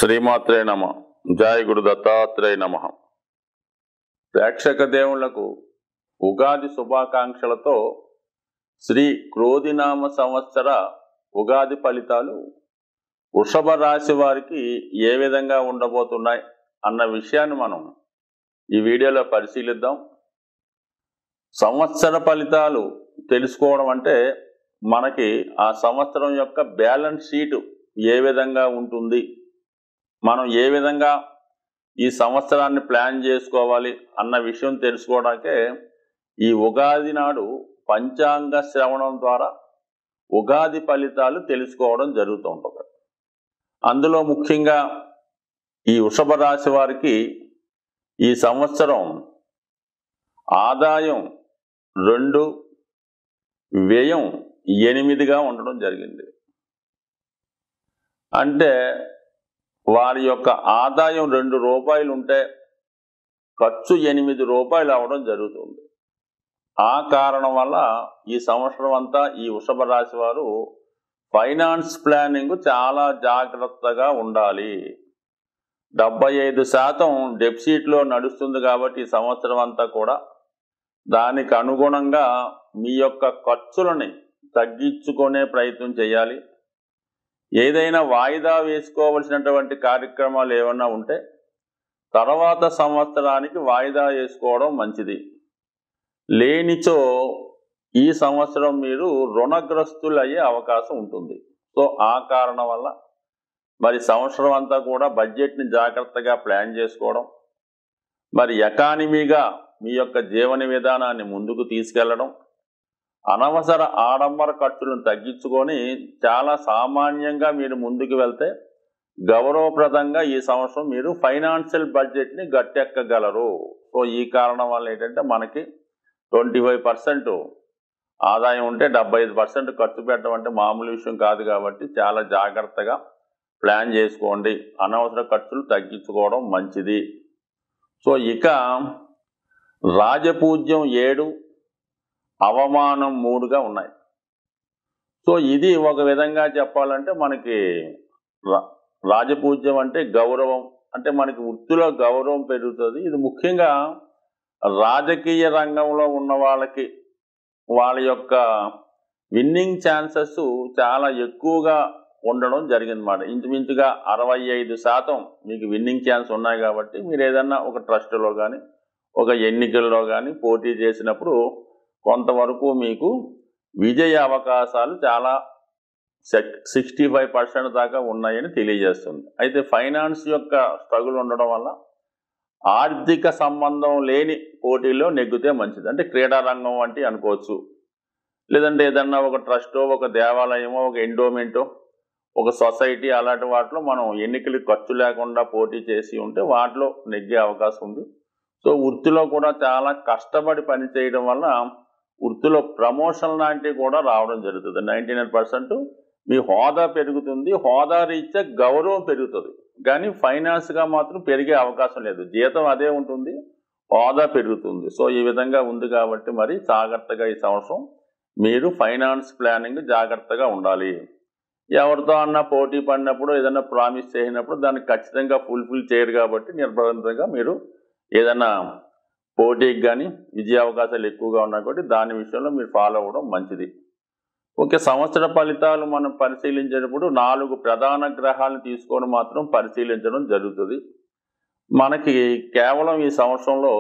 శ్రీమాత్రే నమ. జయ గురు దత్తాత్రేయ నమ. ప్రేక్షక దేవుళ్లకు ఉగాది శుభాకాంక్షలతో శ్రీ క్రోధినామ సంవత్సర ఉగాది ఫలితాలు వృషభ రాశి వారికి ఏ విధంగా ఉండబోతున్నాయి అన్న విషయాన్ని మనం ఈ వీడియోలో పరిశీలిద్దాం. సంవత్సర ఫలితాలు తెలుసుకోవడం అంటే మనకి ఆ సంవత్సరం యొక్క బ్యాలెన్స్ షీట్ ఏ విధంగా ఉంటుంది, మనం ఏ విధంగా ఈ సంవత్సరాన్ని ప్లాన్ చేసుకోవాలి అన్న విషయం తెలుసుకోవడానికే ఈ ఉగాది నాడు పంచాంగ శ్రవణం ద్వారా ఉగాది ఫలితాలు తెలుసుకోవడం జరుగుతూ ఉంటుంది. అందులో ముఖ్యంగా ఈ వృషభ రాశి వారికి ఈ సంవత్సరం ఆదాయం 2, వ్యయం 8గా ఉండడం జరిగింది. అంటే వారి యొక్క ఆదాయం 2 రూపాయలు ఉంటే ఖర్చు 8 రూపాయలు అవడం జరుగుతుంది. ఆ కారణం వల్ల ఈ సంవత్సరం అంతా ఈ వృషభ రాశి వారు ఫైనాన్స్ ప్లానింగ్ చాలా జాగ్రత్తగా ఉండాలి. 75% డెఫిసిట్లో నడుస్తుంది కాబట్టి ఈ సంవత్సరం అంతా కూడా దానికి అనుగుణంగా మీ యొక్క ఖర్చులని తగ్గించుకునే ప్రయత్నం చేయాలి. ఏదైనా వాయిదా వేసుకోవలసినటువంటి కార్యక్రమాలు ఏమన్నా ఉంటే తర్వాత సంవత్సరానికి వాయిదా వేసుకోవడం మంచిది. లేనిచో ఈ సంవత్సరం మీరు రుణగ్రస్తులు అయ్యే అవకాశం ఉంటుంది. సో ఆ కారణం వల్ల మరి సంవత్సరం అంతా కూడా బడ్జెట్ని జాగ్రత్తగా ప్లాన్ చేసుకోవడం, మరి ఎకానమీగా మీ యొక్క జీవన విధానాన్ని ముందుకు తీసుకెళ్లడం, అనవసర ఆడంబర ఖర్చులను తగ్గించుకొని చాలా సామాన్యంగా మీరు ముందుకు వెళ్తే గౌరవప్రదంగా ఈ సంవత్సరం మీరు ఫైనాన్షియల్ బడ్జెట్ని గట్టెక్కగలరు. సో ఈ కారణం వల్ల ఏంటంటే మనకి 25% ఆదాయం ఉంటే 75% ఖర్చు పెట్టడం అంటే మామూలు విషయం కాదు కాబట్టి చాలా జాగ్రత్తగా ప్లాన్ చేసుకోండి. అనవసర ఖర్చులు తగ్గించుకోవడం మంచిది. సో ఇక రాజపూజ్యం 7, అవమానం 3గా ఉన్నాయి. సో ఇది ఒక విధంగా చెప్పాలంటే మనకి రాజపూజ్యం అంటే గౌరవం, అంటే మనకి వృత్తిలో గౌరవం పెరుగుతుంది. ఇది ముఖ్యంగా రాజకీయ రంగంలో ఉన్న వాళ్ళకి వాళ్ళ యొక్క విన్నింగ్ ఛాన్సెస్ చాలా ఎక్కువగా ఉండడం జరిగిందన్నమాట. ఇంచుమించుగా 65% మీకు విన్నింగ్ ఛాన్స్ ఉన్నాయి కాబట్టి మీరు ఏదన్నా ఒక ట్రస్ట్లో కానీ ఒక ఎన్నికల్లో కానీ పోటీ చేసినప్పుడు కొంతవరకు మీకు విజయ అవకాశాలు చాలా 65% దాకా ఉన్నాయని తెలియజేస్తుంది. అయితే ఫైనాన్స్ యొక్క స్ట్రగుల్ ఉండడం వల్ల ఆర్థిక సంబంధం లేని పోటీల్లో నెగ్గితే మంచిది. అంటే క్రీడా రంగం వంటి అనుకోవచ్చు, లేదంటే ఏదన్నా ఒక ట్రస్టో, ఒక దేవాలయమో, ఒక ఎండోమెంటో, ఒక సొసైటీ, అలాంటి వాటిలో మనం ఎన్నికలకు ఖర్చు లేకుండా పోటీ చేసి ఉంటే వాటిలో నెగ్గే అవకాశం ఉంది. సో వృత్తిలో కూడా చాలా కష్టపడి పని చేయడం వల్ల వృత్తిలో ప్రమోషన్ లాంటివి కూడా రావడం జరుగుతుంది. 99% మీ హోదా పెరుగుతుంది, హోదా రీత్యా గౌరవం పెరుగుతుంది, కానీ ఫైనాన్స్గా మాత్రం పెరిగే అవకాశం లేదు. జీతం అదే ఉంటుంది, హోదా పెరుగుతుంది. సో ఈ విధంగా ఉంది కాబట్టి మరి జాగ్రత్తగా ఈ సంవత్సరం మీరు ఫైనాన్స్ ప్లానింగ్ జాగ్రత్తగా ఉండాలి. ఎవరితో అన్నా పోటీ పడినప్పుడు ఏదైనా ప్రామిస్ చేసినప్పుడు దాన్ని ఖచ్చితంగా ఫుల్ఫిల్ చేయరు కాబట్టి నిర్భయంగా మీరు ఏదైనా పోటీకి కానీ విజయ అవకాశాలు ఎక్కువగా ఉన్నాయి కాబట్టి దాని విషయంలో మీరు ఫాలో అవ్వడం మంచిది. ఓకే, సంవత్సర ఫలితాలు మనం పరిశీలించేటప్పుడు 4 ప్రధాన గ్రహాలను తీసుకొని మాత్రం పరిశీలించడం జరుగుతుంది. మనకి కేవలం ఈ సంవత్సరంలో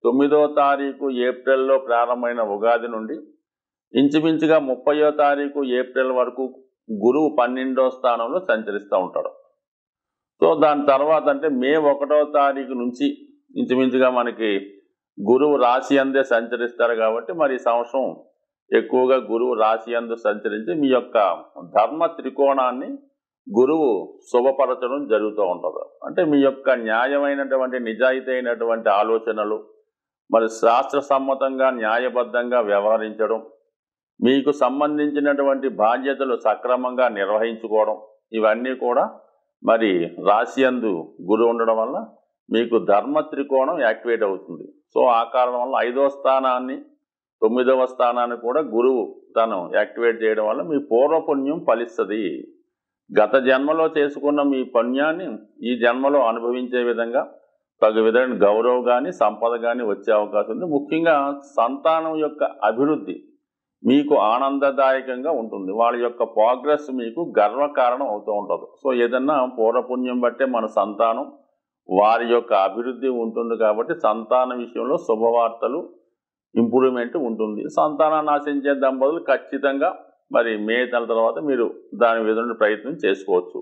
9వ తారీఖు ఏప్రిల్లో ప్రారంభమైన ఉగాది నుండి ఇంచుమించుగా 30వ తారీఖు ఏప్రిల్ వరకు గురువు 12వ స్థానంలో సంచరిస్తూ ఉంటాడు. సో దాని తర్వాత అంటే మే 1వ తారీఖు నుంచి ఇంచుమించుగా మనకి గురువు రాశి అందే సంచరిస్తారు కాబట్టి మరి ఈ సంవత్సరం ఎక్కువగా గురువు రాశి అందు సంచరించి మీ యొక్క ధర్మ త్రికోణాన్ని గురువు శుభపరచడం జరుగుతూ ఉంటుంది. అంటే మీ యొక్క న్యాయమైనటువంటి నిజాయితీ అయినటువంటి ఆలోచనలు, మరి శాస్త్ర సమ్మతంగా న్యాయబద్ధంగా వ్యవహరించడం, మీకు సంబంధించినటువంటి బాధ్యతలు సక్రమంగా నిర్వహించుకోవడం, ఇవన్నీ కూడా మరి రాశి అందు గురువు ఉండడం వల్ల మీకు ధర్మ త్రికోణం యాక్టివేట్ అవుతుంది. సో ఆ కారణం వల్ల 5వ స్థానాన్ని 9వ స్థానాన్ని కూడా గురువు తను యాక్టివేట్ చేయడం వల్ల మీ పూర్వపుణ్యం ఫలిస్తుంది. గత జన్మలో చేసుకున్న మీ పుణ్యాన్ని ఈ జన్మలో అనుభవించే విధంగా తగు విధమైన గౌరవం కానీ సంపద కానీ వచ్చే అవకాశం ఉంది. ముఖ్యంగా సంతానం యొక్క అభివృద్ధి మీకు ఆనందదాయకంగా ఉంటుంది. వాళ్ళ యొక్క ప్రోగ్రెస్ మీకు గర్వకారణం అవుతూ ఉంటుంది. సో ఏదన్నా పూర్వపుణ్యం బట్టే మన సంతానం వారి యొక్క అభివృద్ధి ఉంటుంది కాబట్టి సంతాన విషయంలో శుభవార్తలు ఇంప్రూవ్మెంట్ ఉంటుంది. సంతానాన్ని ఆశించే దంపతులు ఖచ్చితంగా మరి మే నెల తర్వాత మీరు దాని విధంగా ప్రయత్నం చేసుకోవచ్చు.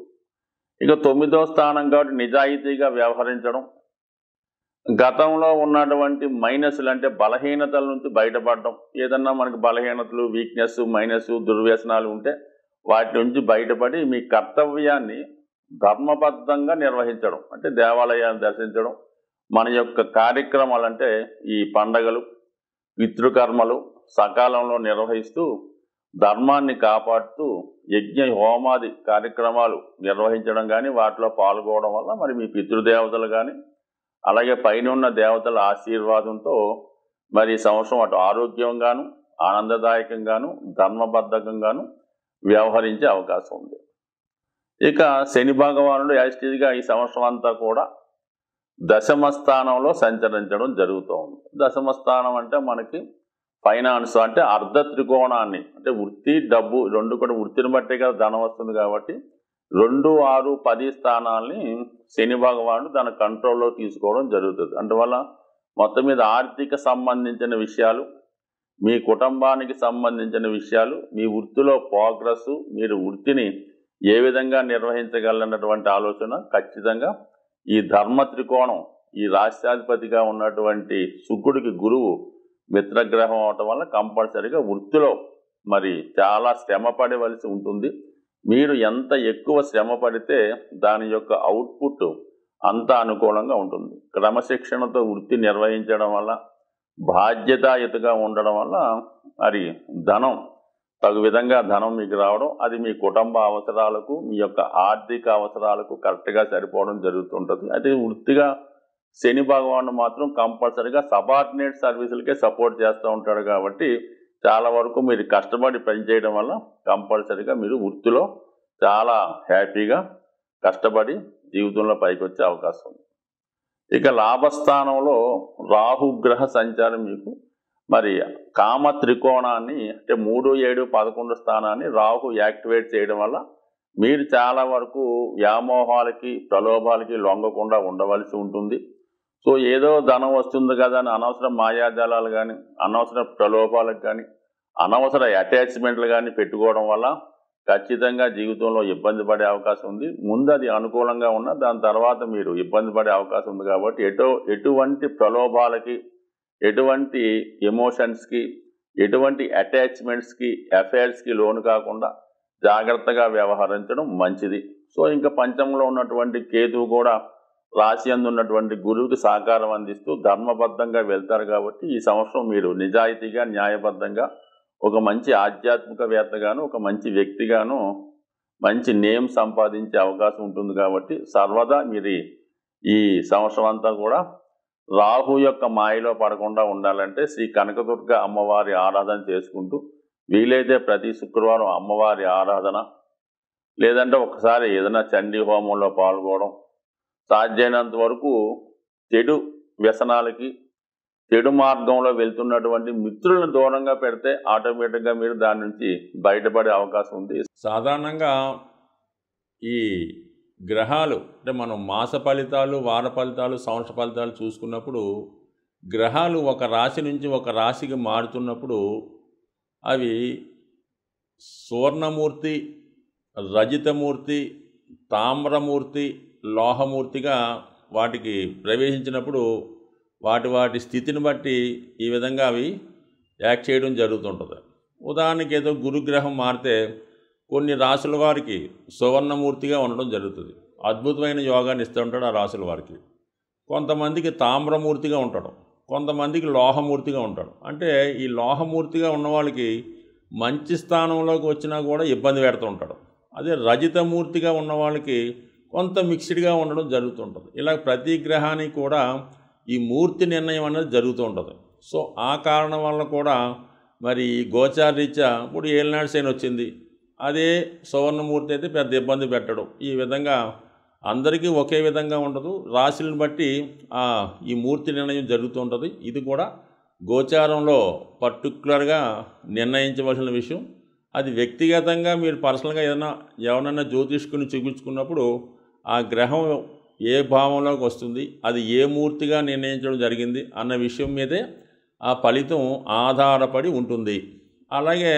ఇక 9వ స్థానం కాబట్టి నిజాయితీగా వ్యవహరించడం, గతంలో ఉన్నటువంటి మైనస్లు అంటే బలహీనతల నుంచి బయటపడడం. ఏదన్నా మనకు బలహీనతలు, వీక్నెస్, మైనస్, దుర్వ్యసనాలు ఉంటే వాటి నుంచి బయటపడి మీ కర్తవ్యాన్ని ధర్మబద్ధంగా నిర్వహించడం, అంటే దేవాలయాన్ని దర్శించడం, మన యొక్క కార్యక్రమాలు అంటే ఈ పండగలు, పితృకర్మలు సకాలంలో నిర్వహిస్తూ ధర్మాన్ని కాపాడుతూ యజ్ఞ హోమాది కార్యక్రమాలు నిర్వహించడం కానీ వాటిలో పాల్గొనడం వల్ల మరి మీ పితృదేవతలు కానీ అలాగే పైన ఉన్న దేవతల ఆశీర్వాదంతో మరి ఈ సంవత్సరం అటు ఆరోగ్యంగాను ఆనందదాయకంగాను ధర్మబద్ధకంగాను వ్యవహరించే అవకాశం ఉంది. ఇక శని భగవానుడు యాస్టిజ్గా ఈ సంవత్సరం అంతా కూడా దశమ స్థానంలో సంచరించడం జరుగుతూ ఉంది. దశమ స్థానం అంటే మనకి ఫైనాన్స్ అంటే అర్ధ త్రికోణాన్ని అంటే వృత్తి డబ్బు రెండు కూడా వృత్తిని బట్టే కదా ధనం వస్తుంది కాబట్టి 2, 6, 10 స్థానాల్ని శని భగవానుడు తన కంట్రోల్లో తీసుకోవడం జరుగుతుంది. అందువల్ల మొత్తం మీద ఆర్థిక సంబంధించిన విషయాలు, మీ కుటుంబానికి సంబంధించిన విషయాలు, మీ వృత్తిలో ప్రోగ్రెస్, మీరు వృత్తిని ఏ విధంగా నిర్వహించగలనటువంటి ఆలోచన ఖచ్చితంగా ఈ ధర్మ త్రికోణం, ఈ రాష్ట్రాధిపతిగా ఉన్నటువంటి శుక్రుడికి గురువు మిత్రగ్రహం అవటం వల్ల కంపల్సరీగా వృత్తిలో మరి చాలా శ్రమ పడవలసి ఉంటుంది. మీరు ఎంత ఎక్కువ శ్రమ పడితే దాని యొక్క అవుట్పుట్ అంత అనుకూలంగా ఉంటుంది. క్రమశిక్షణతో వృత్తి నిర్వహించడం వల్ల, బాధ్యతాయుతగా ఉండడం వల్ల మరి ధనం తగు విధంగా ధనం మీకు రావడం, అది మీ కుటుంబ అవసరాలకు, మీ యొక్క ఆర్థిక అవసరాలకు కరెక్ట్గా సరిపోవడం జరుగుతుంటుంది. అయితే వృత్తిగా శని భగవానుడు మాత్రం కంపల్సరీగా సబార్డినేట్ సర్వీసులకే సపోర్ట్ చేస్తూ ఉంటాడు కాబట్టి చాలా వరకు మీరు కష్టపడి పనిచేయడం వల్ల కంపల్సరీగా మీరు వృత్తిలో చాలా హ్యాపీగా కష్టపడి జీవితంలో పైకి వచ్చే అవకాశం ఉంది. ఇక లాభస్థానంలో రాహుగ్రహ సంచారం మీకు మరి కామ త్రికోణాన్ని అంటే 3, 7, 11 స్థానాన్ని రాహు యాక్టివేట్ చేయడం వల్ల మీరు చాలా వరకు వ్యామోహాలకి, ప్రలోభాలకి లొంగకుండా ఉండవలసి ఉంటుంది. సో ఏదో ధనం వస్తుంది కదా అని అనవసర మాయాజాలాలు కానీ, అనవసర ప్రలోభాలకు కానీ, అనవసర అటాచ్మెంట్లు కానీ పెట్టుకోవడం వల్ల ఖచ్చితంగా జీవితంలో ఇబ్బంది పడే అవకాశం ఉంది. ముందు అది అనుకూలంగా ఉన్నా దాని తర్వాత మీరు ఇబ్బంది పడే అవకాశం ఉంది కాబట్టి ఎటువంటి ప్రలోభాలకి, ఎటువంటి ఎమోషన్స్కి, ఎటువంటి అటాచ్మెంట్స్కి, అఫైర్స్కి లోను కాకుండా జాగ్రత్తగా వ్యవహరించడం మంచిది. సో ఇంకా పంచమంలో ఉన్నటువంటి కేతువు కూడా రాశి అందు ఉన్నటువంటి గురువుకి సహకారం అందిస్తూ ధర్మబద్ధంగా వెళ్తారు కాబట్టి ఈ సంవత్సరం మీరు నిజాయితీగా, న్యాయబద్ధంగా ఒక మంచి ఆధ్యాత్మికవేత్తగాను, ఒక మంచి వ్యక్తిగాను మంచి నేమ్ సంపాదించే అవకాశం ఉంటుంది. కాబట్టి సర్వదా మీరు ఈ సంవత్సరం అంతా కూడా రాహు యొక్క మాయలో పడకుండా ఉండాలంటే శ్రీ కనకదుర్గ అమ్మవారి ఆరాధన చేసుకుంటూ, వీలైతే ప్రతి శుక్రవారం అమ్మవారి ఆరాధన, లేదంటే ఒకసారి ఏదైనా చండీ హోమంలో పాల్గొనడం, సాధ్యమైనంత వరకు చెడు వ్యసనాలకి, చెడు మార్గంలో వెళ్తున్నటువంటి మిత్రులను దూరంగా పెడితే ఆటోమేటిక్గా మీరు దాని నుంచి బయటపడే అవకాశం ఉంది. సాధారణంగా ఈ గ్రహాలు అంటే మనం మాస ఫలితాలు, వార ఫలితాలు, సంవత్సర ఫలితాలు చూసుకున్నప్పుడు గ్రహాలు ఒక రాశి నుంచి ఒక రాశికి మారుతున్నప్పుడు అవి సువర్ణమూర్తి, రజితమూర్తి, తామ్రమూర్తి, లోహమూర్తిగా వాటికి ప్రవేశించినప్పుడు వాటి స్థితిని బట్టి ఈ విధంగా అవి యాక్ట్ చేయడం జరుగుతుంటుంది. ఉదాహరణకి ఏదో గురుగ్రహం మారితే కొన్ని రాసుల వారికి సువర్ణమూర్తిగా ఉండడం జరుగుతుంది. అద్భుతమైన యోగాన్ని ఇస్తూ ఉంటాడు ఆ రాసుల వారికి. కొంతమందికి తామ్రమూర్తిగా ఉంటాడు, కొంతమందికి లోహమూర్తిగా ఉంటాడు. అంటే ఈ లోహమూర్తిగా ఉన్న వాళ్ళకి మంచి స్థానంలోకి వచ్చినా కూడా ఇబ్బంది పెడుతూ ఉంటాడు. అదే రజితమూర్తిగా ఉన్న వాళ్ళకి కొంత మిక్స్డ్గా ఉండడం జరుగుతుంటుంది. ఇలా ప్రతి గ్రహానికి కూడా ఈ మూర్తి నిర్ణయం అనేది జరుగుతూ ఉంటుంది. సో ఆ కారణం వల్ల కూడా మరి గోచారరీత్యా ఇప్పుడు ఏలినాడు శని వచ్చింది, అదే సువర్ణమూర్తి అయితే పెద్ద ఇబ్బంది పెట్టడం. ఈ విధంగా అందరికీ ఒకే విధంగా ఉండదు. రాశులను బట్టి ఈ మూర్తి నిర్ణయం జరుగుతూ ఉంటుంది. ఇది కూడా గోచారంలో పర్టికులర్గా నిర్ణయించవలసిన విషయం. అది వ్యక్తిగతంగా మీరు పర్సనల్గా ఎవరన్నా జ్యోతిష్కుని చూపించుకున్నప్పుడు ఆ గ్రహం ఏ భావంలోకి వస్తుంది, అది ఏ మూర్తిగా నిర్ణయించడం జరిగింది అన్న విషయం మీదే ఆ ఫలితం ఆధారపడి ఉంటుంది. అలాగే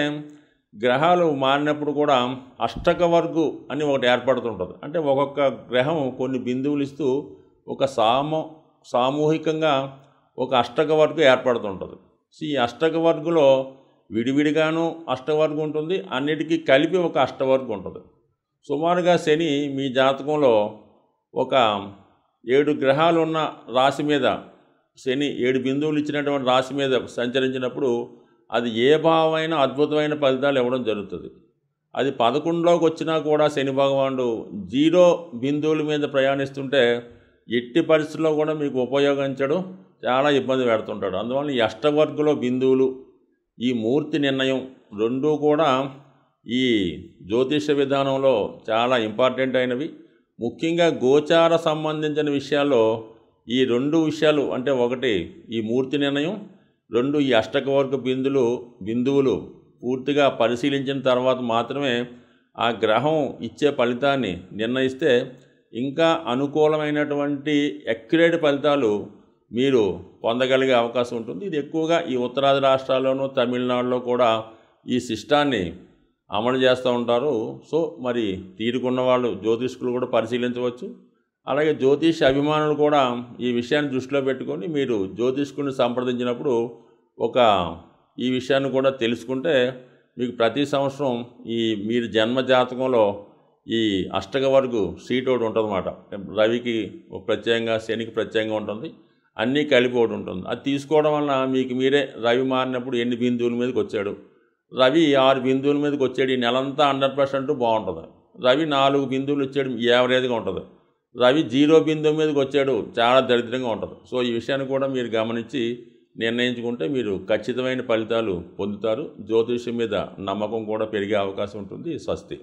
గ్రహాలు మారినప్పుడు కూడా అష్టకవర్గు అని ఒకటి ఏర్పడుతుంటుంది. అంటే ఒక్కొక్క గ్రహం కొన్ని బిందువులు ఇస్తూ ఒక సామూహికంగా ఒక అష్టకవర్గు ఏర్పడుతుంటుంది. ఈ అష్టకవర్గులో విడివిడిగాను అష్టవర్గు ఉంటుంది, అన్నిటికీ కలిపి ఒక అష్టవర్గు ఉంటుంది. సుమారుగా శని మీ జాతకంలో ఒక 7 గ్రహాలు ఉన్న రాశి మీద, శని 7 బిందువులు ఇచ్చినటువంటి రాశి మీద సంచరించినప్పుడు అది ఏ భావమైన అద్భుతమైన ఫలితాలు ఇవ్వడం జరుగుతుంది. అది 11లోకి వచ్చినా కూడా శని భగవానుడు 0 బిందువుల మీద ప్రయాణిస్తుంటే ఎట్టి పరిస్థితుల్లో కూడా మీకు ఉపయోగించడం చాలా ఇబ్బంది పెడుతుంటాడు. అందువల్ల ఈ అష్టవర్గులో బిందువులు, ఈ మూర్తి నిర్ణయం రెండూ కూడా ఈ జ్యోతిష విధానంలో చాలా ఇంపార్టెంట్ అయినవి. ముఖ్యంగా గోచార సంబంధించిన విషయాల్లో ఈ 2 విషయాలు, అంటే ఒకటి ఈ మూర్తి నిర్ణయం, 2 ఈ అష్టకవర్గ బిందువులు పూర్తిగా పరిశీలించిన తర్వాత మాత్రమే ఆ గ్రహం ఇచ్చే ఫలితాన్ని నిర్ణయిస్తే ఇంకా అనుకూలమైనటువంటి అక్యురేట్ ఫలితాలు మీరు పొందగలిగే అవకాశం ఉంటుంది. ఇది ఎక్కువగా ఈ ఉత్తరాది రాష్ట్రాల్లోనూ తమిళనాడులో కూడా ఈ సిస్టాన్ని అమలు చేస్తూ ఉంటారు. సో మరి తీరుకున్న వాళ్ళు జ్యోతిష్కులు కూడా పరిశీలించవచ్చు. అలాగే జ్యోతిష్ అభిమానులు కూడా ఈ విషయాన్ని దృష్టిలో పెట్టుకొని మీరు జ్యోతిష్కుని సంప్రదించినప్పుడు ఈ విషయాన్ని కూడా తెలుసుకుంటే మీకు ప్రతి సంవత్సరం మీరు జన్మ జాతకంలో ఈ అష్టకవర్గు సీట్ ఒకటి ఉంటుందన్నమాట. రవికి ప్రత్యేకంగా, శనికి ప్రత్యేకంగా ఉంటుంది, అన్నీ కలిపి ఒకటి ఉంటుంది. అది తీసుకోవడం వల్ల మీకు మీరే రవి మారినప్పుడు ఎన్ని బిందువుల మీదకి వచ్చాడు, రవి 6 బిందువుల మీదకి వచ్చాడు, ఈ నెలంతా 100% బాగుంటుంది. రవి 4 బిందువులు వచ్చాడు, యావరేజ్గా ఉంటుంది. రవి 0 బిందువు మీదకి వచ్చాడు, చాలా దరిద్రంగా ఉంటుంది. సో ఈ విషయాన్ని కూడా మీరు గమనించి నిర్ణయించుకుంటే మీరు ఖచ్చితమైన ఫలితాలు పొందుతారు. జ్యోతిష్యం మీద నమ్మకం కూడా పెరిగే అవకాశం ఉంటుంది. స్వస్తి.